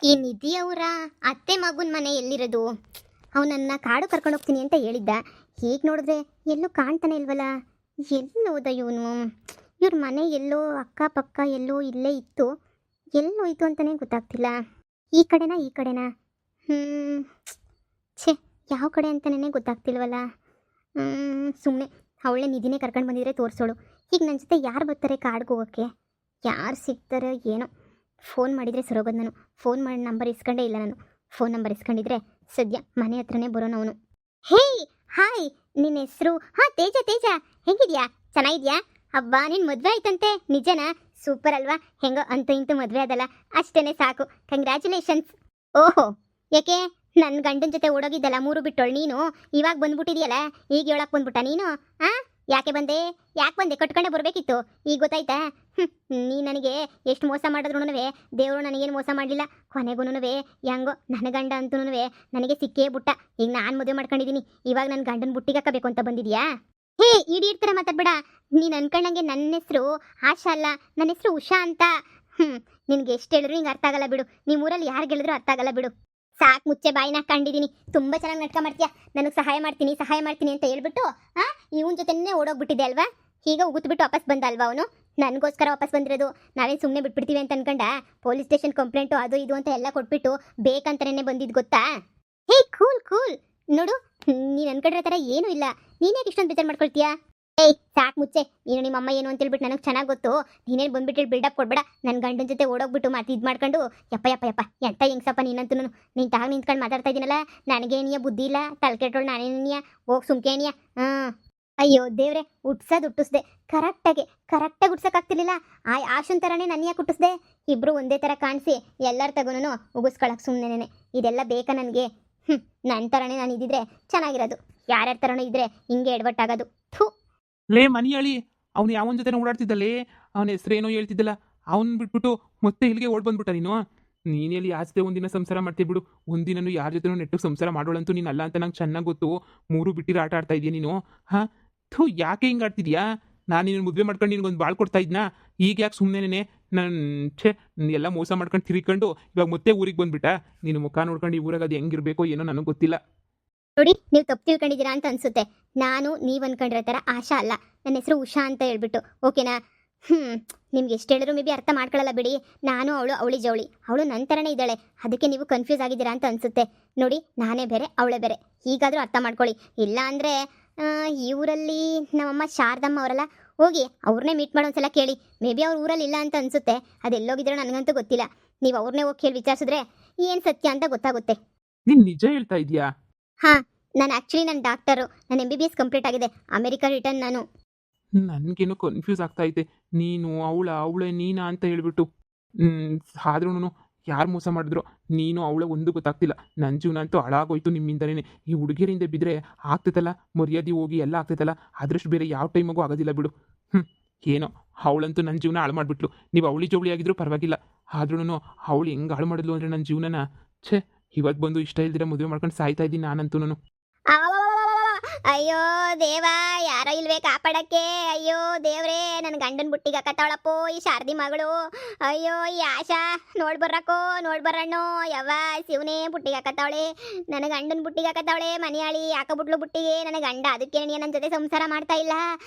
ಈ ನಿಧಿ ಅವರ ಅತ್ತೆ ಮಗುನ ಮನೆ ಎಲ್ಲಿರೋದು? ಅವನನ್ನ ಕಾಡು ಕರ್ಕೊಂಡು ಹೋಗ್ತೀನಿ ಅಂತ ಹೇಳಿದ್ದ. ಹೀಗೆ ನೋಡಿದ್ರೆ ಎಲ್ಲೂ ಕಾಣ್ತಾನೆ ಇಲ್ವಲ್ಲ. ಎಲ್ಲೋದ ಇವನು? ಇವ್ರ ಮನೆ ಎಲ್ಲೋ ಅಕ್ಕಪಕ್ಕ ಎಲ್ಲೋ ಇಲ್ಲೇ ಇತ್ತು. ಎಲ್ಲೋಯ್ತು ಅಂತಲೇ ಗೊತ್ತಾಗ್ತಿಲ್ಲ. ಈ ಕಡೆನಾ ಈ ಕಡೆನಾ? ಛೇ, ಯಾವ ಕಡೆ ಅಂತಲೇ ಗೊತ್ತಾಗ್ತಿಲ್ವಲ್ಲ. ಸುಮ್ಮನೆ ಅವಳೇ ನಿಧಿನೇ ಕರ್ಕೊಂಡು ಬಂದಿದ್ರೆ ತೋರಿಸೋಳು. ಈಗ ನನ್ನ ಜೊತೆ ಯಾರು ಬರ್ತಾರೆ ಕಾಡ್ಗೆ ಹೋಗೋಕ್ಕೆ? ಯಾರು ಸಿಗ್ತಾರೆ ಏನೋ. ಫೋನ್ ಮಾಡಿದರೆ ಸರೋಗೋದು ನಾನು. ಫೋನ್ ಮಾಡಿ ನಂಬರ್ ಇಸ್ಕೊಂಡೇ ಇಲ್ಲ ನಾನು. ಫೋನ್ ನಂಬರ್ ಇಸ್ಕೊಂಡಿದ್ರೆ ಸದ್ಯ ಮನೆ ಹತ್ರನೇ ಬರೋನು ಅವನು. ಹೇಯ್, ಹಾಯ್, ನಿನ್ನ ಹೆಸರು? ಹಾಂ, ತೇಜ. ತೇಜ, ಹೆಂಗಿದ್ಯಾ? ಚೆನ್ನಾಗಿದ್ಯಾ? ಹಬ್ಬ, ನಿನ್ನ ಮದುವೆ ಆಯ್ತಂತೆ, ನಿಜನಾ? ಸೂಪರ್ ಅಲ್ವಾ? ಹೆಂಗೋ ಅಂತೂ ಇಂತೂ ಮದುವೆ ಅದಲ್ಲ, ಅಷ್ಟೇ ಸಾಕು. ಕಂಗ್ರ್ಯಾಚುಲೇಷನ್ಸ್. ಓಹೋ, ಯಾಕೆ ನನ್ನ ಗಂಡನ ಜೊತೆ ಓಡೋಗಿದ್ದಲ್ಲ 3 ಬಿಟ್ಟೋಳು ನೀನು, ಇವಾಗ ಬಂದ್ಬಿಟ್ಟಿದೆಯಲ್ಲ, ಈಗ ಹೇಳಕ್ಕೆ ಬಂದ್ಬಿಟ್ಟ ನೀನು? ಯಾಕೆ ಬಂದೆ? ಕಟ್ಕೊಂಡೆ ಬರಬೇಕಿತ್ತು. ಈಗ ಗೊತ್ತಾಯ್ತಾ? ನೀ ನನಗೆ ಎಷ್ಟು ಮೋಸ ಮಾಡಿದ್ರು ದೇವರು ನನಗೇನು ಮೋಸ ಮಾಡಲಿಲ್ಲ. ಕೊನೆಗೂ ಹೆಂಗೋ ನನ್ನ ಗಂಡ ಅಂತೂ ನನಗೆ ಸಿಕ್ಕೇ ಬಿಟ್ಟ. ಈಗ ನಾನು ಮದುವೆ ಮಾಡ್ಕೊಂಡಿದ್ದೀನಿ. ಇವಾಗ ನನ್ನ ಗಂಡನ ಬುಟ್ಟಿಗೆ ಹಾಕಬೇಕು ಅಂತ ಬಂದಿದ್ಯಾ? ಹೇ, ಇಡೀರ್ತರ ಮಾತಾಡ್ಬೇಡ. ನೀನು ಅನ್ಕೊಂಡಂಗೆ ನನ್ನ ಹೆಸರು ಆಶಾ ಅಲ್ಲ, ನನ್ನ ಹೆಸರು ಉಷಾ ಅಂತ. ನಿನಗೆ ಎಷ್ಟು ಹೇಳಿದ್ರು ಹಿಂಗೆ ಅರ್ಥ ಆಗಲ್ಲ ಬಿಡು. ನಿಮ್ಮೂರಲ್ಲಿ ಯಾರು ಹೇಳಿದ್ರು ಅರ್ಥ ಆಗಲ್ಲ ಬಿಡು. ಸಾಕು, ಮುಚ್ಚೆ ಬಾಯಿನ. ಕಂಡಿದ್ದೀನಿ, ತುಂಬ ಚೆನ್ನಾಗಿ ನಾಟಕ ಮಾಡ್ತೀಯಾ. ನನಗೆ ಸಹಾಯ ಮಾಡ್ತೀನಿ ಅಂತ ಹೇಳ್ಬಿಟ್ಟು ಇವನ ಜೊತೆನೇ ಓಡೋಗ್ಬಿಟ್ಟಿದೆ ಅಲ್ವಾ? ಈಗ ಉಗುತ್ಬಿಟ್ಟು ವಾಪಸ್ ಬಂದ ಅಲ್ವಾ ಅವನು? ನನಗೋಸ್ಕರ ವಾಪಸ್ ಬಂದಿರೋದು. ನಾವೇನು ಸುಮ್ಮನೆ ಬಿಟ್ಬಿಡ್ತೀವಿ ಅಂತ ಅನ್ಕೊಂಡ? ಪೊಲೀಸ್ ಸ್ಟೇಷನ್ ಕಂಪ್ಲೇಂಟು ಅದು ಇದು ಅಂತ ಎಲ್ಲ ಕೊಟ್ಬಿಟ್ಟು ಬೇಕಂತಾನೇ ಬಂದಿದ್ದು ಗೊತ್ತಾ? ಹೇ, ಕೂಲ್ ನೋಡು, ನೀನು ಅನ್ಕೊಂಡಿರೋ ಥರ ಏನೂ ಇಲ್ಲ. ನೀನ್ಯಾಕೆ ಇಷ್ಟೊಂದು ಬೇಜಾರು ಮಾಡ್ಕೊಳ್ತೀಯಾ? ಏಯ್, ಸಾಕು ಮುಚ್ಚೆ. ನೀನು ನಿಮ್ಮಮ್ಮ ಏನು ಅಂತೇಳ್ಬಿಟ್ಟು ನನಗೆ ಚೆನ್ನಾಗಿ ಗೊತ್ತು. ನೀನೇನು ಬಂದ್ಬಿಟ್ಟು ಬಿಲ್ಡಪ್ ಕೊಡ್ಬೇಡ. ನನ್ನ ಗಂಡನ ಜೊತೆ ಓಡೋಗ್ಬಿಟ್ಟು ಮತ್ತೆ ಇದು ಮಾಡ್ಕೊಂಡು ಯಪ್ಪ ಎಂತ ಹೆಂಗ್ಸಪ್ಪ ನೀನಂತೂ. ನೀನು ತಾಗ ನಿಂತ್ಕೊಂಡು ಮಾತಾಡ್ತಾ ಇದ್ದೀನಲ್ಲ, ನನಗೇನಿಯ ಬುದ್ಧಿ ಇಲ್ಲ, ತಲೆ ಕೆಟ್ಟೋಳು ನಾನೇನಿಯ. ಹೋಗಿ ಸುಮ್ಕೇನಿಯ. ಅಯ್ಯೋ ದೇವ್ರೆ, ಹುಟ್ಟಿಸ್ದೆ ಕರೆಕ್ಟಾಗಿ ಹುಟ್ಸೋಕ್ಕಾಗ್ತಿರ್ಲಿಲ್ಲ. ಆಶನ್ ಥರನೇ ನನ್ನ ಯಾಕೆ ಹುಟ್ಟಿಸ್ದೆ? ಇಬ್ಬರು ಒಂದೇ ಥರ ಕಾಣಿಸಿ ಎಲ್ಲರ ತಗೋನು ಉಗಿಸ್ಕೊಳಕ್ಕೆ ಸುಮ್ಮನೆ. ಇದೆಲ್ಲ ಬೇಕಾ ನನಗೆ? ನನ್ನ ಥರನೇ ನಾನು ಇದ್ದಿದ್ರೆ ಚೆನ್ನಾಗಿರೋದು. ಯಾರ್ಯಾರ ಥರನೂ ಇದ್ದರೆ ಹಿಂಗೆ ಎಡವಟ್ಟಾಗೋದು. ಥೂ. ಲೇ ಮನಿ ಹೇಳಿ, ಅವ್ನು ಯಾವನ ಜೊತೆ ಓಡಾಡ್ತಿದ್ದಲ್ಲೇ, ಅವನ ಹೆಸರೇನೋ ಹೇಳ್ತಿದ್ದಲ್ಲ, ಅವ್ನು ಬಿಟ್ಬಿಟ್ಟು ಮತ್ತೆ ಇಲ್ಲಿಗೆ ಓಡ್ ಬಂದ್ಬಿಟ್ಟ ನೀನು. ನೀನೆಲ್ಲಿ ಆಸ್ತೆ ಒಂದಿನ ಸಂಸಾರ ಮಾಡ್ತೀವಿ ಬಿಡು. ಒಂದಿನೂ ಯಾರ ಜೊತೆ ನೆಟ್ಟಿಗೆ ಸಂಸಾರ ಮಾಡೋಳಂತೂ ನೀನು ಅಲ್ಲ ಅಂತ ನಂಗೆ ಚೆನ್ನಾಗಿ ಗೊತ್ತು. 3 ಬಿಟ್ಟಿರ ಆಟ ಆಡ್ತಾ ಇದೀಯ ನೀನು. ಥೂ, ಯಾಕೆ ಹಿಂಗೆ ಆಡ್ತಿದ್ಯಾ? ನಾನು ನಿನ್ನ ಮದುವೆ ಮಾಡ್ಕೊಂಡು ನಿನಗೊಂದು ಬಾಳ್ ಕೊಡ್ತಾ ಇದ್ನಾ? ಈಗ ಯಾಕೆ ಸುಮ್ಮನೆ ಎಲ್ಲ ಮೋಸ ಮಾಡ್ಕೊಂಡು ತಿರ್ಕೊಂಡು ಇವಾಗ ಮತ್ತೆ ಊರಿಗೆ ಬಂದ್ಬಿಟ್ಟ? ನೀನು ಮುಖ ನೋಡ್ಕೊಂಡು ಈ ಊರಾಗ ಅದು ಹೆಂಗಿರ್ಬೇಕೋ ಏನೋ ನನಗೆ ಗೊತ್ತಿಲ್ಲ. ನೋಡಿ, ನೀವು ತಪ್ಪು ತಿಳ್ಕೊಂಡಿದ್ದೀರಾ ಅಂತ ಅನ್ಸುತ್ತೆ. ನಾನು ನೀವು ಅನ್ಕೊಂಡಿರೋ ಥರ ಆಶಾ ಅಲ್ಲ. ನನ್ನ ಹೆಸರು ಉಷಾ ಅಂತ ಹೇಳ್ಬಿಟ್ಟು, ಓಕೆನಾ? ನಿಮ್ಗೆ ಎಷ್ಟು ಹೇಳಿದ್ರು ಮೇ ಬಿ ಅರ್ಥ ಮಾಡ್ಕೊಳ್ಳಲ್ಲ ಬಿಡಿ. ನಾನು ಅವಳಿ ಜವಳಿ, ಅವಳು ನನ್ನ ಥರನೇ ಇದ್ದಾಳೆ. ಅದಕ್ಕೆ ನೀವು ಕನ್ಫ್ಯೂಸ್ ಆಗಿದ್ದೀರಾ ಅಂತ ಅನ್ಸುತ್ತೆ. ನೋಡಿ, ನಾನೇ ಬೇರೆ ಅವಳೇ ಬೇರೆ. ಹೀಗಾದರೂ ಅರ್ಥ ಮಾಡ್ಕೊಳ್ಳಿ. ಇಲ್ಲ ಅಂದರೆ ಈ ಊರಲ್ಲಿ ನಮ್ಮಮ್ಮ ಶಾರದಮ್ಮ ಅವರಲ್ಲ, ಹೋಗಿ ಅವ್ರನ್ನೇ ಮೀಟ್ ಮಾಡೋ ಒಂದ್ಸಲ ಕೇಳಿ. ಮೇ ಬಿ ಅವ್ರ ಊರಲ್ಲಿ ಇಲ್ಲ ಅಂತ ಅನ್ಸುತ್ತೆ. ಅದೆಲ್ಲೋಗಿದ್ರೋ ನನಗಂತೂ ಗೊತ್ತಿಲ್ಲ. ನೀವು ಅವ್ರನ್ನೇ ಹೋಗಿ ಕೇಳಿ ವಿಚಾರಿಸಿದ್ರೆ ಏನು ಸತ್ಯ ಅಂತ ಗೊತ್ತಾಗುತ್ತೆ. ನೀನು ನಿಜ ಹೇಳ್ತಾ ಇದೀಯಾ? ಹಾಂ, ನಾನು ಡಾಕ್ಟರು. ನನ್ನ MBBS ಕಂಪ್ಲೀಟ್ ಆಗಿದೆ. ಅಮೆರಿಕ ರಿಟರ್ನ್ ನಾನು. ನನಗೇನೋ ಕನ್ಫ್ಯೂಸ್ ಆಗ್ತಾ ಇದೆ. ನೀನು ಅವಳೇ ನೀನಾ ಅಂತ ಹೇಳ್ಬಿಟ್ಟು. ಆದ್ರೂ ಯಾರು ಮೋಸ ಮಾಡಿದ್ರು, ನೀನು ಅವಳ ಒಂದು ಗೊತ್ತಾಗ್ತಿಲ್ಲ. ನನ್ನ ಜೀವನ ಅಂತೂ ಹಾಳಾಗೋಯ್ತು ನಿಮ್ಮಿಂದನೇ. ಈ ಹುಡುಗಿಯರಿಂದ ಬಿದ್ದರೆ ಆಗ್ತೈತಲ್ಲ, ಮರ್ಯಾದೆ ಹೋಗಿ ಎಲ್ಲ ಆಗ್ತೈತಲ್ಲ, ಅದರಷ್ಟು ಬೇರೆ ಯಾವ ಟೈಮಾಗೂ ಆಗೋದಿಲ್ಲ ಬಿಡು. ಏನೋ ಅವಳಂತೂ ನನ್ನ ಜೀವನ ಹಾಳು ಮಾಡಿಬಿಟ್ಲು. ನೀವು ಅವಳಿ ಜವಳಿ ಆಗಿದ್ರು ಪರವಾಗಿಲ್ಲ, ಆದ್ರೂ ಅವಳು ಹೆಂಗೆ ಹಾಳು ಮಾಡಿದ್ಲು ಅಂದರೆ ನನ್ನ ಜೀವನನ. ಛೇ, ಇವತ್ತು ಬಂದು ಇಷ್ಟ ಇಲ್ದಿರ ಮದುವೆ ಮಾಡ್ಕೊಂಡು ಸಾಯ್ತಾ ಇದ್ದೀನಿ ನಾನಂತೂ. ಅಯ್ಯೋ ದೇವ, ಯಾರೋ ಇಲ್ವೇ ಕಾಪಾಡಕ್ಕೆ? ಅಯ್ಯೋ ದೇವ್ರೇ, ನನ್ನ ಗಂಡನ ಬುಟ್ಟಿಗೆ ಹಾಕತ್ತಾವಳಪ್ಪೋ ಈ ಶಾರದಿ ಮಗಳು. ಅಯ್ಯೋ ಈ ಆಶಾ, ನೋಡ್ಬರಣ್ಣೋ ಯವ್ವ ಶಿವನೇ ಬುಟ್ಟಿಗೆ ಹಾಕತ್ತಾವಳೆ. ನನ್ನ ಗಂಡನ ಬುಟ್ಟಿಗೆ ಹಾಕತ್ತಾವಳೆ ಮನೆಯಾಳಿ. ಹಾಕಬಿಟ್ಲು ಬುಟ್ಟಿಗೆ ನನ್ನ ಗಂಡ. ಅದಕ್ಕೆ ನನ್ನ ಜೊತೆ ಸಂಸಾರ ಮಾಡ್ತಾ ಇಲ್ಲ.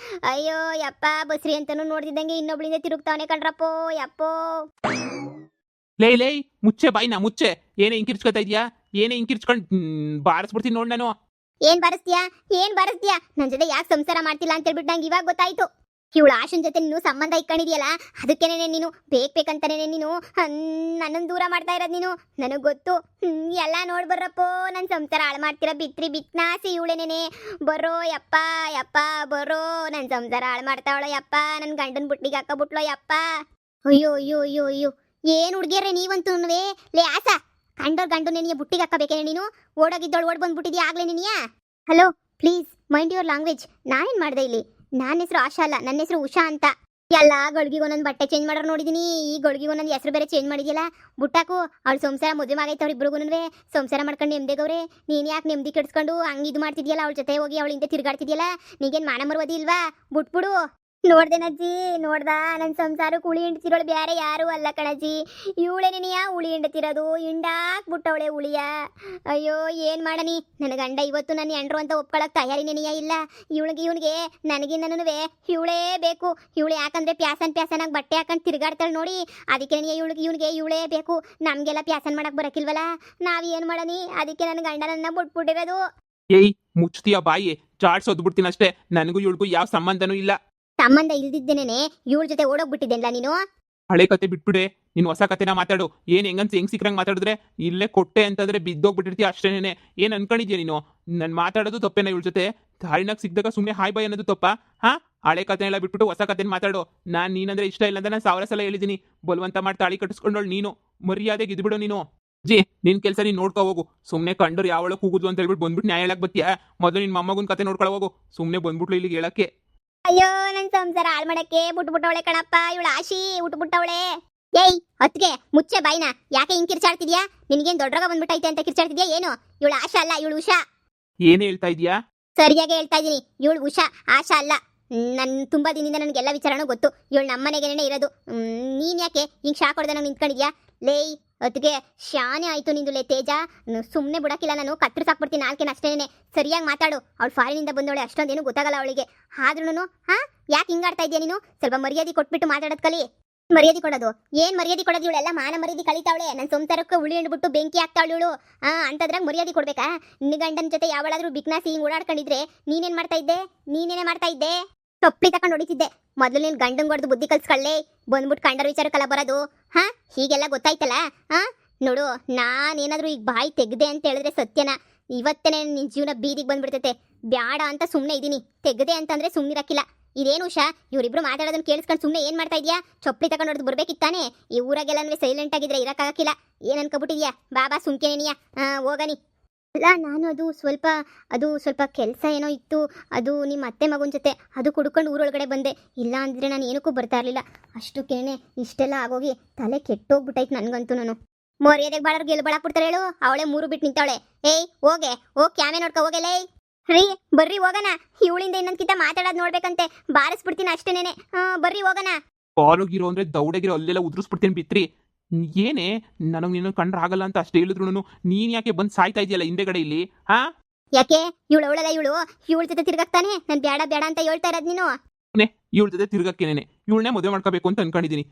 ಅಯ್ಯೋ ಯಪ್ಪ, ಬಸ್ರಿ ಅಂತನೂ ನೋಡ್ತಿದ್ದಂಗೆ ಇನ್ನೊಬ್ಳಿಂದ ತಿರುಗ್ತಾವನೆ ಕಣ್ರಪ್ಪೋ ಯಪ್ಪೋ. ಲೇ ಮುಚ್ಚೆ ಬಾಯ್ನಾ, ಮುಚ್ಚೆ. ಏನೇ ಹಿಂಕಿರ್ಚ್ಕೊತಾ ಇದೆಯಾ? ಏನೇ ಹಿಂಕಿರ್ಚ್ಕೊಂಡು ಬಾರಿಸ್ಬಿಡ್ತೀನಿ ನೋಡಿ ನಾನು. ಏನ್ ಬಾರಿಸ್ತೀಯಾ? ನನ್ನ ಜೊತೆ ಯಾಕೆ ಸಂಸಾರ ಮಾಡ್ತಿಲ್ಲ ಅಂತ ಹೇಳ್ಬಿಟ್ಟು ನಂಗೆ ಇವಾಗ ಗೊತ್ತಾಯ್ತು. ಇವಳು ಆಶನ್ ಜೊತೆ ನೀನು ಸಂಬಂಧ ಇಟ್ಕೊಂಡಿದ್ಯಲ್ಲ, ಅದಕ್ಕೇನೆ ನೀನು ಬೇಕಂತಾನೆ ನೀನು ನನ್ನನ್ನು ದೂರ ಮಾಡ್ತಾ ಇರೋದು ನೀನು. ನನಗೆ ಗೊತ್ತು. ಎಲ್ಲ ನೋಡ್ಬರ್ರಪ್ಪೋ, ನನ್ನ ಸಂಸಾರ ಹಾಳು ಮಾಡ್ತೀರ. ಬಿತ್ನಾಸಿ ಇವಳೇನೇನೆ. ಬರೋ ಯಪ್ಪ ಬರೋ, ನನ್ನ ಸಂಸಾರ ಹಾಳು ಮಾಡ್ತಾವಳೋ ಯಪ್ಪ. ನನ್ನ ಗಂಡನ ಬುಟ್ಟಿಗೆ ಹಾಕಬಿಟ್ಲೋ ಯಪ್ಪ. ಅಯ್ಯೋ ಏನು ಹುಡುಗಿಯರೇ ನೀವಂತೂ. ಲೇ ಆಸಾ, ಗಂಡು ನೆನೆಯ ಬುಟ್ಟಿಗೆ ಹಾಕಬೇಕೇನೆ ನೀನು? ಓಡೋಗಿದ್ದಳು ಓಡ್ ಬಂದ್ಬಿಟ್ಟಿದ್ಯಾ ಆಗ್ಲೇ ನೀನಿಯಾ? Hello, please mind your language. ನಾನೇನು ಮಾಡಿದೆ ಇಲ್ಲಿ? ನನ್ನ ಹೆಸರು ಆಶಾ ಅಲ್ಲ, ನನ್ನ ಹೆಸರು ಉಷಾ ಅಂತ. ಎಲ್ಲ ಗಳಿಗೆಗೂ ಒಂದೊಂದು ಬಟ್ಟೆ ಚೇಂಜ್ ಮಾಡೋರು ನೋಡಿದೀನಿ. ಈ ಗಳಿಗೆಗೂ ಒಂದೊಂದು ಹೆಸರು ಬೇರೆ ಚೇಂಜ್ ಮಾಡಿದ್ಯಲ್ಲ. ಬುಟ್ಟಾಕು, ಅವಳು ಸಂಸಾರ ಮದುವೆ ಆಗೈತೆ. ಅವ್ರು ಇಬ್ರಿಗೂ ಸಂಸಾರ ಮಾಡ್ಕೊಂಡು ನೆಮ್ಮದಿಗವ್ರೆ. ನೀನು ಯಾಕೆ ನೆಮ್ಮದಿ ಕೆಡಿಸ್ಕೊಂಡು ಹಂಗೆ ಇದು ಮಾಡ್ತಿದ್ಯಲ್ಲ? ಅವಳ ಜೊತೆ ಹೋಗಿ ಅವಳಿಂದ ತಿರುಗಾಡ್ತಿದ್ಯಲ್ಲ. ನೀಗೇನು ಮಾನ ಮರುವದಿ ಇಲ್ವಾ? ಬಿಟ್ಬಿಡು. ನೋಡ್ದೇನಜ್ಜಿ ನೋಡ್ದ ನನ್ನ ಸಂಸಾರಕ್ಕೆ ಹುಳಿ ಹಿಂಡ್ತಿರೋಳು ಬ್ಯಾರೆ ಯಾರು ಅಲ್ಲ ಕಣಜ್ಜಿ. ಇವಳೆ ನೆನೆಯ ಹುಳಿ ಹಿಂಡ್ತಿರೋದು, ಹಿಂಡಾಕ್ಬಿಟ್ಟವಳೆ ಹುಳಿಯ. ಅಯ್ಯೋ ಏನು ಮಾಡನಿ, ನನ್ನ ಗಂಡ ಇವತ್ತು ನನ್ನ ಎಂಡ್ರು ಅಂತ ಒಪ್ಕೊಳಕ್ ತಯಾರಿ ನೆನೆಯ ಇಲ್ಲ. ಇವನಿಗೆ ನನಗಿನ್ನೂ ಇವಳೇ ಬೇಕು. ಇವಳು ಯಾಕಂದ್ರೆ ಪ್ಯಾಸನಾಗಿ ಬಟ್ಟೆ ಹಾಕೊಂಡು ತಿರುಗಾಡ್ತಾಳೆ ನೋಡಿ, ಅದಕ್ಕೆ ಇವನಿಗೆ ಇವಳೇ ಬೇಕು. ನಮಗೆಲ್ಲ ಪ್ಯಾಸನ್ ಮಾಡಕ್ ಬರಕಿಲ್ವಲ್ಲ, ನಾವ್ ಏನು ಮಾಡನಿ, ಅದಕ್ಕೆ ನನ್ನ ಗಂಡ ನನ್ನ ಬಿಟ್ಬಿಟ್ಟಿರೋದು. ಏಯ್ ಮುಚ್ತೀಯ ಬಾಯಿ, ಚಾಡ್ಸೋದು ಬಿಡ್ತೀನಿ ಅಷ್ಟೇ. ನನಗೂ ಇವಳಿಗೂ ಯಾವ ಸಂಬಂಧನೂ ಇಲ್ಲ. ಸಂಬಂಧ ಇಲ್ದಿದ್ದೇನೆ ಇವಳ ಜೊತೆ ಓಡೋಗ್ಬಿಟ್ಟಿದ್ದೆಲ್ಲ ನೀನು. ಹಳೆ ಕತೆ ಬಿಟ್ಬಿಡೆ, ನೀನು ಹೊಸ ಕತೆನ ಮಾತಾಡು. ಏನ್ ಹೆಂಗ್ ಸಿಕ್ರಂಗ್ ಮಾತಾಡಿದ್ರೆ ಇಲ್ಲೇ ಕೊಟ್ಟೆ ಅಂತಂದ್ರೆ ಬಿದ್ದೋಗ್ಬಿಟ್ಟಿರ್ತೀಯ ಅಷ್ಟೇನೆ. ಏನ್ ಅನ್ಕೊಂಡಿದ್ಯಾ ನೀನು? ನನ್ ಮಾತಾಡೋದು ತಪ್ಪೇನ ಇವಳ ಜೊತೆ? ದಾರಿನಾಗ ಸಿಕ್ಕಿದಾಗ ಸುಮ್ಮನೆ ಹಾಯ್ ಬಾಯ್ ಅನ್ನೋದು ತಪ್ಪ? ಹಾ, ಹಳೆ ಕತೆನೆಲ್ಲ ಬಿಟ್ಬಿಟ್ಟು ಹೊಸ ಕತೆನ ಮಾತಾಡು. ನೀನಂದ್ರೆ ಇಷ್ಟ ಇಲ್ಲ ಅಂತ ನಾನು 1000 ಸಲ ಹೇಳಿದೀನಿ. ಬಲವಂತ ಮಾಡಿ ತಾಳಿ ಕಟ್ಟಿಸ್ಕೊಂಡೋಳು ನೀನು. ಮರ್ಯಾದೆಗೆ ಇದ್ಬಿಡು ನೀನು. ಜಿ, ನಿನ್ ಕೆಲಸ ನೀನ್ ನೋಡ್ಕೊ ಹೋಗು. ಸುಮ್ಮನೆ ಕಂಡರು ಯಾವಳ ಕೂಗುದು ಅಂತ ಹೇಳ್ಬಿಟ್ಟು ಬಂದ್ಬಿಟ್ಟು ನ್ಯಾಯ ಹೇಳಕ್ ಬತ್ತೀಯಾ? ಮೊದಲು ನಿನ್ ಮೊಮ್ಮಗನ ಕತೆ ನೋಡ್ಕೊಳ ಹೋಗು. ಸುಮ್ಮನೆ ಬಂದ್ಬಿಟ್ಲು ಇಲ್ಲಿಗೆ ಹೇಳಕ್ಕೆ. ಅಯ್ಯೋ ನನ್ನ ಸಂಸಾರ ಹಾಳು ಮಾಡಕ್ಕೆ ಬಿಟ್ಬಿಟ್ಟವಳೆ ಕಣಪ್ಪ ಇವಳ ಆಶಿ. ಬಿಟ್ಬಿಟ್ಟವಳೆ. ಏಯ್ ಹೊತ್ತಿಗೆ ಮುಚ್ಚೆ ಬಾಯ್ನ. ಯಾಕೆ ಹಿಂಗ್ ಕಿರ್ಚಾಡ್ತಿದ್ಯಾ? ನಿನ್ಗೇನ್ ದೊಡ್ಡರಾಗ ಬಂದ್ಬಿಟ್ಟೈತೆ ಅಂತ ಕಿರ್ಚಾಡ್ತಿದ್ಯಾ ಏನು? ಇವಳ ಆಶಾ ಅಲ್ಲ, ಇವಳು ಉಷಾ. ಏನೇ ಹೇಳ್ತಾ ಇದೀಯಾ? ಸರಿಯಾಗಿ ಹೇಳ್ತಾ ಇದೀನಿ, ಇವಳು ಉಷಾ, ಆಶಾ ಅಲ್ಲ. ನನ್ ತುಂಬಾ ದಿನದಿಂದ ನನಗೆಲ್ಲ ವಿಚಾರನೂ ಗೊತ್ತು. ಇವಳು ನಮ್ಮನೆಗೇನೆ ಇರೋದು. ನೀನ್ ಯಾಕೆ ಹಿಂಗ್ ಶಾಕ್ ಹೊಡೆದ ನಂಗೆ ನಿಂತ್ಕೊಂಡಿದ್ಯಾ? ಲೇಯ್ ಅದಕ್ಕೆ ಶಾನೆ ಆಯ್ತು ನಿಂದುಲೆ ತೇಜ. ಸುಮ್ಮನೆ ಬಿಡಕ್ಕಿಲ್ಲ ನಾನು, ಕತ್ತರಿಸಾಕ್ಬಿಡ್ತೀನಿ ನಾಲ್ಕೇನು ಅಷ್ಟೇನೆ. ಸರಿಯಾಗಿ ಮಾತಾಡು. ಅವಳು ಫಾರಿನಿಂದ ಬಂದವಳೆ, ಅಷ್ಟೊಂದೇನು ಗೊತ್ತಾಗಲ್ಲ ಅವಳಿಗೆ. ಆದ್ರೂ ಯಾಕೆ ಹಿಂಗಾಡ್ತಾ ಇದೆಯಾ ನೀನು? ಸ್ವಲ್ಪ ಮರ್ಯಾದೆ ಕೊಟ್ಬಿಟ್ಟು ಮಾತಾಡೋದ್ ಕಲಿ. ಮರ್ಯಾದೆ ಕೊಡೋದು ಏನ್ ಮರ್ಯಾದೆ ಕೊಡೋದು? ಇವಳೆಲ್ಲ ಮಾನ ಮರ್ಯಾದೆ ಕಳಿತಾವಳೆ. ನನ್ನ ಸಂಸಾರಕ್ಕೆ ಹುಳಿ ಹಿಂಡ್ಬಿಟ್ಟು ಬೆಂಕಿ ಹಾಕ್ತಾವಳು ಇವಳು. ಅಂತದ್ರಾಗ ಮರ್ಯಾದೆ ಕೊಡ್ಬೇಕಾ? ನಿನ್ನ ಗಂಡನ ಜೊತೆ ಯಾವಳಾದ್ರೂ ಬಿಕ್ನಾಸಿ ಹಿಂಗ್ ಓಡಾಡ್ಕೊಂಡಿದ್ರೆ ನೀನೇನ್ ಮಾಡ್ತಾ ಇದ್ದೆ? ನೀನೇನೇ ಮಾಡ್ತಾ ಇದ್ದೆ? ಟೊಪ್ಪಿ ತಕೊಂಡು ಹೊಡಿತಿದ್ದೆ. ಮೊದಲು ನೀನು ಗಂಡಂಗ್ ಹೊಡೆದು ಬುದ್ಧಿ ಕಲ್ಸ್ಕೊಳ್ಳೆ, ಬಂದ್ಬಿಟ್ಟು ಕಂಡರ ವಿಚಾರಕ್ಕೆಲ್ಲ ಬರೋದು. ಹೀಗೆಲ್ಲ ಗೊತ್ತಾಯ್ತಲ್ಲ. ನೋಡು, ನಾನೇನಾದ್ರೂ ಈಗ ಬಾಯಿ ತೆಗ್ದೆ ಅಂತ ಹೇಳಿದ್ರೆ ಸತ್ಯನ ಇವತ್ತೇನೆ ನಿನ್ ಜೀವನ ಬೀದಿಗೆ ಬಂದ್ಬಿಡ್ತೈತೆ. ಬ್ಯಾಡ ಅಂತ ಸುಮ್ಮನೆ ಇದೀನಿ. ತೆಗ್ದೆ ಅಂತಂದ್ರೆ ಸುಮ್ಮನಿರಕ್ಕಿಲ್ಲ. ಇದೇನು ಉಷಾ, ಇವರಿಬ್ರು ಮಾತಾಡೋದನ್ನ ಕೇಳಿಸ್ಕೊಂಡು ಸುಮ್ಮನೆ ಏನ್ ಮಾಡ್ತಾ ಇದೀಯಾ? ಚೊಪ್ಪಲಿ ತಗೊಂಡು ಹೊಡೆದು ಬರ್ಬೇಕಿತ್ತಾನೆ. ಈ ಊರಾಗೆಲ್ಲ ಸೈಲೆಂಟ್ ಆಗಿದ್ರೆ ಇರಕ್ಕಾಗಕ್ಕಿಲ್ಲ. ಏನ್ ಅನ್ಕೊಬಿಟ್ಟಿದ್ಯಾ? ಬಾಬಾ ಸುಮ್ಕೆನೇನಿಯಾ? ಹೋಗನಿ. ಅಲ್ಲ, ನಾನು ಅದು ಸ್ವಲ್ಪ ಕೆಲಸ ಏನೋ ಇತ್ತು. ಅದು ನಿಮ್ಮ ಅತ್ತೆ ಮಗನ ಜೊತೆ ಅದು ಕುಡ್ಕೊಂಡು ಊರೊಳಗಡೆ ಬಂದೆ. ಇಲ್ಲ ಅಂದರೆ ನಾನು ಏನಕ್ಕೂ ಬರ್ತಾ ಇರಲಿಲ್ಲ. ಅಷ್ಟಕ್ಕೇನೆ ಇಷ್ಟೆಲ್ಲ ಆಗೋಗಿ ತಲೆ ಕೆಟ್ಟೋಗ್ಬಿಟ್ಟೈತೆ ನನಗಂತೂ. ನಾನು ಮರ್ಯಾದೆಗೆ ಬಾಳೋರ್ಗೆ ಎಲ್ಲಿ ಬಾಳಾಕ್ಬಿಡ್ತಾರೆ ಹೇಳು? ಅವಳೆ 3 ಬಿಟ್ಟು ನಿಂತವಳೆ. ಏಯ್ ಹೋಗ್ ಕ್ಯಾಮೆ ನೋಡ್ಕೊ ಹೋಗಲೇ. ರೀ ಬರ್ರಿ ಹೋಗೋಣ. ಇವಳಿಂದ ಇನ್ನೊಂದ್ಕಿಂತ ಮಾತಾಡೋದು ನೋಡ್ಬೇಕಂತೆ. ಬಾರಿಸ್ಬಿಡ್ತೀನಿ ಅಷ್ಟೇನೇನೆ. ಬರ್ರಿ ಹೋಗೋಣ. ಕಾಲುಗಿರೋ ಅಂದ್ರೆ ದೌಡಗಿರೋ ಅಲ್ಲೆಲ್ಲ ಉದುರಿಸ್ಬಿಡ್ತೀನಿ ಬಿತ್ರಿ. ಏನೇ ನನಗೆ ನೀನು ಕಂಡ್ರೆ ಆಗಲ್ಲ ಅಂತ ಅಷ್ಟೇ ಹೇಳಿದ್ರು ನೀನ್ ಯಾಕೆ ಬಂದು ಸಾಯ್ತಾ ಇದೆಯಲ್ಲ ಹಿಂದೆಗಡೆ ಇಲ್ಲಿ? ಯಾಕೆ? ಇವಳ ಜೊತೆ ತಿರ್ಗಾಕ್ತಾನೆ ನಾನು ಬೇಡ ಬೇಡ ಅಂತ ಹೇಳ್ತಾ ಇರೋದು ನೀನು? ಇವಳ ಜೊತೆ ತಿರ್ಗಕ್ಕೇನೆ ಇವಳನ್ನೇ ಮದುವೆ ಮಾಡ್ಕೋಬೇಕು ಅಂತ ಅನ್ಕೊಂಡಿದ್ದೀನಿ.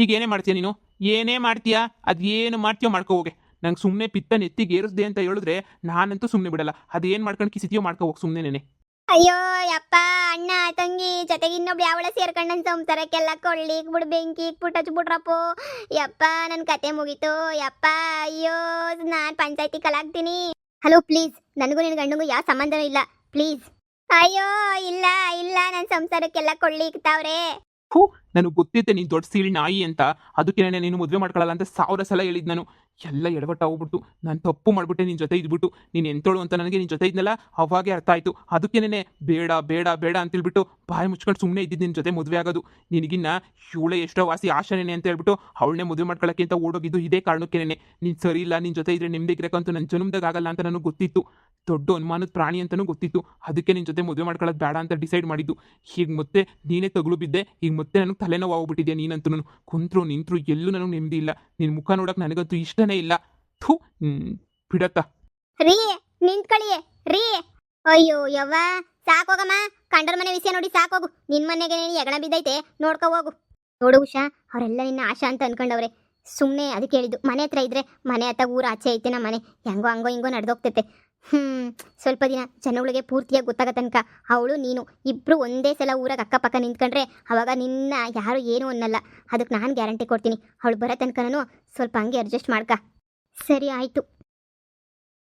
ಈಗ ಏನೇ ಮಾಡ್ತೀಯ ನೀನು? ಏನೇ ಮಾಡ್ತೀಯಾ? ಅದೇನು ಮಾಡ್ತೀಯೋ ಮಾಡ್ಕೋ ಹೋಗೆ. ನಂಗೆ ಸುಮ್ಮನೆ ಪಿತ್ತ ನೆತ್ತಿಗೆ ಏರಿಸ್ದೆ ಅಂತ ಹೇಳಿದ್ರೆ ನಾನಂತೂ ಸುಮ್ಮನೆ ಬಿಡಲ್ಲ. ಅದೇನು ಮಾಡ್ಕೊಂಡು ಕಿಸಿತೀಯೋ ಮಾಡ್ಕೋ ಹೋಗಿ ಸುಮ್ಮನೆ. ಅಯ್ಯೋ ಯಪ್ಪ, ಅಣ್ಣ ತಂಗಿ ಜೊತೆಗೆ ಇನ್ನೊಬ್ಳು ಯಾವಳ ಸೇರ್ಕೊಂಡು ನನ್ನ ಸಂಸಾರಕ್ಕೆಲ್ಲ ಕೊಳ್ಳಿಕ್ ಬಿಡು, ಬೆಂಕಿ ಇಕ್ಬಿಟ್ಟು ಹಚ್ಬಿಟ್ರಪ್ಪು. ಯಪ್ಪ ನನ್ನ ಕತೆ ಮುಗೀತು ಯಪ್ಪ. ಅಯ್ಯೋ ನಾನು ಪಂಚಾಯತಿ ಕಲಾಗ್ತೀನಿ. ಹಲೋ ಪ್ಲೀಸ್, ನನಗೂ ನಿನ್ನ ಗಂಡಂಗೂ ಯಾವ ಸಂಬಂಧನೂ ಇಲ್ಲ ಪ್ಲೀಸ್. ಅಯ್ಯೋ ಇಲ್ಲ ನನ್ನ ಸಂಸಾರಕ್ಕೆಲ್ಲ ಕೊಳ್ಳಿಕ್ತಾವ್ರೆ. ನನಗೆ ಗೊತ್ತಿತ್ತೆ ನೀನು ದೊಡ್ಡ ಸೀಳ್ ನಾಯಿ ಅಂತ. ಅದಕ್ಕೆ ನೀನು ಮದುವೆ ಮಾಡ್ಕೊಳ್ಳಲ್ಲ ಅಂತ 1000 ಸಲ ಹೇಳಿದ್ ನಾನು. ಎಲ್ಲ ಎಡವಟ್ಟ ಹೋಗ್ಬಿಟ್ಟು ನಾನು ತಪ್ಪು ಮಾಡ್ಬಿಟ್ಟೆ. ನಿನ್ನ ಜೊತೆ ಇದ್ಬಿಟ್ಟು ನೀನು ಎಂತೋಳು ಅಂತ ನನಗೆ ನಿನ್ನ ಜೊತೆ ಇದ್ನಲ್ಲ ಅವಾಗೇ ಅರ್ಥ ಆಯಿತು. ಅದಕ್ಕೇನೆ ಬೇಡ ಬೇಡ ಬೇಡ ಅಂತೇಳ್ಬಿಟ್ಟು ಬಾಯಿ ಮುಚ್ಕೊಂಡು ಸುಮ್ಮನೆ ಇದ್ದಿದ್ದು ನಿನ್ನ ಜೊತೆ ಮದುವೆ ಆಗೋದು. ನಿನಗಿನ್ನ ಇವಳೆ ಎಷ್ಟೋ ವಾಸಿ ಆಶನೇನೆ ಅಂತ ಹೇಳ್ಬಿಟ್ಟು ಅವಳನ್ನೇ ಮದುವೆ ಮಾಡ್ಕೊಳ್ಳೋಕ್ಕೆ ಅಂತ ಓಡೋಗಿದ್ದು ಇದೇ ಕಾರಣಕ್ಕೇನೆ. ನೀನು ಸರಿ ಇಲ್ಲ, ನಿನ್ನ ಜೊತೆ ಇದ್ರೆ ನೆಮ್ಮದಿಗಿರಕ್ಕಂತೂ ನನ್ನ ಜನ್ಮದಾಗ ಆಗಲ್ಲ ಅಂತ ನನಗೆ ಗೊತ್ತಿತ್ತು. ದೊಡ್ಡ ಅನುಮಾನದ ಪ್ರಾಣಿ ಅಂತಲೂ ಗೊತ್ತಿತ್ತು. ಅದಕ್ಕೆ ನಿನ್ನ ಜೊತೆ ಮದುವೆ ಮಾಡ್ಕೊಳ್ಳೋದು ಬೇಡ ಅಂತ ಡಿಸೈಡ್ ಮಾಡಿದ್ದು. ಹೀಗೆ ಮತ್ತೆ ನೀನೇ ತಗುಲು ಬಿದ್ದೆ. ಈಗ ಮತ್ತೆ ನನಗೆ ತಲೆನೋವು ಹೋಗ್ಬಿಟ್ಟಿದ್ಯಾ ನೀನಂತೂ. ಕುಂತ್ರು ನಿಂತರು ಎಲ್ಲೂ ನನಗೆ ನೆಮ್ಮದಿ ಇಲ್ಲ. ನಿನ್ನ ಮುಖ ನೋಡೋಕೆ ನನಗಂತೂ ಇಷ್ಟನೇ ಇಲ್ಲ. ಬಿಡತ್ತ ರೀ, ನಿಂತ್ಕೊಳ್ಳಿ ರೀ. ಅಯ್ಯೋ ಯವ್ವ, ಸಾಕೋಗಮ್ಮ. ಕಂಡರ ಮನೆ ವಿಷಯ ನೋಡಿ ಸಾಕೋಗು. ನಿನ್ ಮನೆಗೆ ಎಗಣ ಬಿದ್ದೈತೆ, ನೋಡ್ಕೊ ಹೋಗು. ನೋಡು ಉಷಾ, ಅವರೆಲ್ಲ ನಿನ್ನ ಆಶಾ ಅಂತ ಅನ್ಕೊಂಡವ್ರೆ. ಸುಮ್ಮನೆ ಅದಕ್ಕೆ ಹೇಳಿದ್ದು. ಮನೆ ಹತ್ರ ಇದ್ರೆ ಮನೆ ಹತ್ತ ಊರ ಆಚೆ ಐತೆ ನಮ್ಮ ಮನೆ. ಹಂಗೋ ಹಿಂಗೋ ನಡೆದೋಗ್ತೈತೆ. ಸ್ವಲ್ಪ ದಿನ ಜನಗಳಿಗೆ ಪೂರ್ತಿಯಾಗಿ ಗೊತ್ತಾಗ ತನಕ ಅವಳು ನೀನು ಇಬ್ರು ಒಂದೇ ಸಲ ಊರಾಗ ಅಕ್ಕಪಕ್ಕ ನಿಂತ್ಕೊಂಡ್ರೆ ಅವಾಗ ನಿನ್ನ ಯಾರು ಏನು ಅನ್ನಲ್ಲ. ಅದಕ್ಕೆ ನಾನು ಗ್ಯಾರಂಟಿ ಕೊಡ್ತೀನಿ. ಅವಳು ಬರೋ ತನಕ ನಾನು ಸ್ವಲ್ಪ ಹಂಗೆ ಅಡ್ಜಸ್ಟ್ ಮಾಡ್ಕ. ಸರಿ ಆಯಿತು.